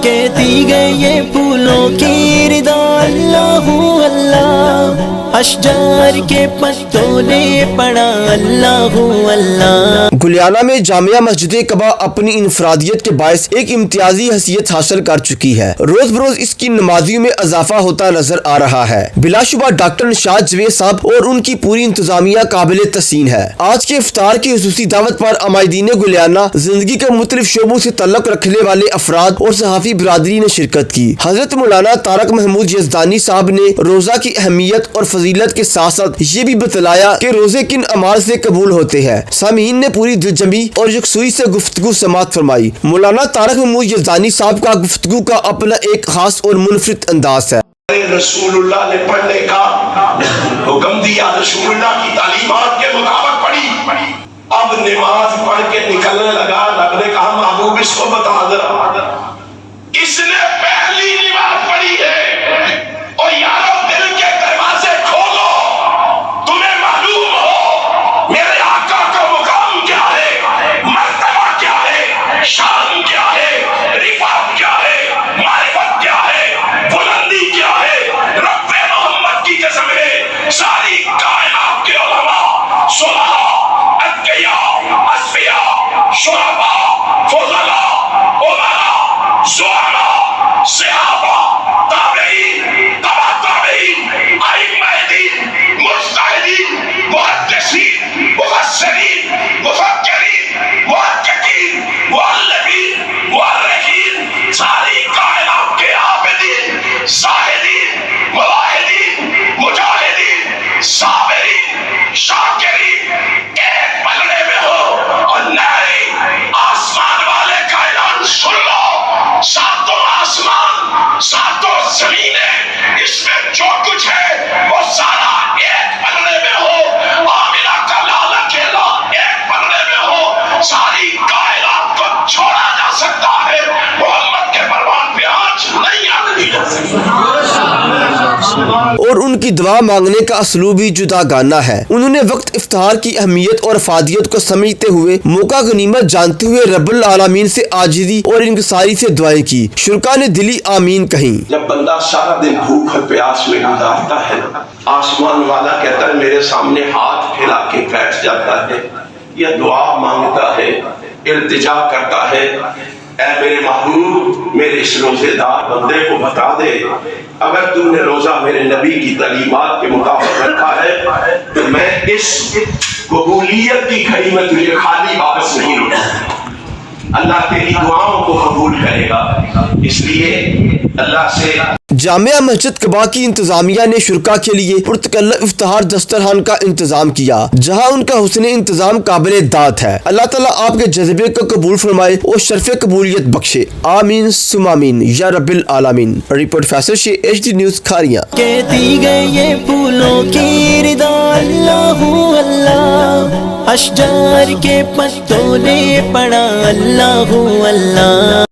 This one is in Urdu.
کہتی گئی یہ پھولوں کی ردا اللہ اللہ، اشجار کے پتوں نے پڑھا اللہ اللہ۔ گلیانہ میں جامعہ مسجد قباء اپنی انفرادیت کے باعث ایک امتیازی حیثیت حاصل کر چکی ہے۔ روز بروز اس کی نمازیوں میں اضافہ ہوتا نظر آ رہا ہے۔ بلا شبہ ڈاکٹر نشاط جوید صاحب اور ان کی پوری انتظامیہ قابل تحسین ہے۔ آج کے افطار کی خصوصی دعوت پر عمائدین گلیانہ، زندگی کے مختلف شعبوں سے تعلق رکھنے والے افراد اور صحافی برادری نے شرکت کی۔ حضرت مولانا طارق محمود یزدانی صاحب نے روزہ کی اہمیت اور فضیلت کے ساتھ ساتھ یہ بھی بتلایا کہ روزے کن اعمال سے قبول ہوتے ہیں۔ سامعین نے پوری دلجمعی اور یکسوئی سے گفتگو سماعت فرمائی۔ مولانا طارق محمود یزدانی صاحب کا گفتگو کا اپنا ایک خاص اور منفرد انداز ہے۔ رسول اللہ نے پڑھنے کا حکم دیا، رسول اللہ کی تعلیمات کے مطابق پڑھی۔ اب نماز پڑھ کے نکلنے لگا، رب نے کہا محبوب اس کو بتا ذرا، اس نے پہلی نماز پڑھی ہے اور یارو دل کے دروازے کھولو، تمہیں معلوم ہو میرے آقا کا مقام کیا ہے، مرتبہ کیا ہے، شان کیا ہے، رفعت کیا ہے، معرفت کیا ہے، بلندی کیا ہے۔ رب محمد کی قسم ہے، ساری کائنات کے علماء، صلحاء، اتقیاء، اصفیاء، شرفاء، فضلاء، امراء، زعماء، صحابہ، تابعین، تبع تابعین، ائمہ دین، مجتہدین، محدثین، مفسرین، مفکرین، محققین، مؤلفین، مؤرخین، ساری کائنات کے عابدین، زاہدین، مواحدین، مجاہدین، صابرین، شاکرین ایک پلڑے میں ہو، اور نئے آسمان والے کا اعلان سن لو، ساتوں آسمان، ساتوں زمینیں، اس میں جو کچھ ہے وہ سارا ایک پلڑے میں ہو، آمنہ کا لال اکیلا ایک پلڑے میں ہو، ساری کائنات کو چھوڑا جا سکتا ہے، محمد کے فرمان پہ آنچ نہیں آتی جا سکتی۔ اور ان کی دعا مانگنے کا اسلوب بھی جدا گانا ہے۔ انہوں نے وقت افطار کی اہمیت اور افادیت کو سمجھتے ہوئے موقع غنیمت جانتے ہوئے رب العالمین سے عاجزی اور انکساری سے دعائیں کی۔ شرکا نے دلی آمین کہیں۔ جب بندہ سارا دن بھوک اور پیاس میں گزارتا ہے، آسمان والا کہتا ہے میرے سامنے ہاتھ پھیلا کے بیٹھ جاتا ہے، یا دعا مانگتا ہے، التجا کرتا ہے، اے میرے محبوب میرے اس روزے دار بندے کو بتا دے، اگر تم نے روزہ میرے نبی کی تعلیمات کے مطابق رکھا ہے تو میں اس قبولیت کی گھڑی میں تجھے خالی واپس نہیں لوٹوں، اللہ تیری دعاؤں کو قبول کرے گا۔ اس لیے اللہ سے جامعہ مسجد قباء کی انتظامیہ نے شرکا کے لیے پرتکلف افطار دسترخوان کا انتظام کیا، جہاں ان کا حسن انتظام قابل داد ہے۔ اللہ تعالیٰ آپ کے جذبے کو قبول فرمائے اور شرف قبولیت بخشے، آمین ثم آمین یا رب العالمین۔ رپورٹ فیصل شیخ، ایچ ڈی نیوز کھاریاں۔ کہتی گئی یہ پھولوں کی ردا اللہ اللہ، اشجار کے پتوں نے پڑھا اللہ اللہ۔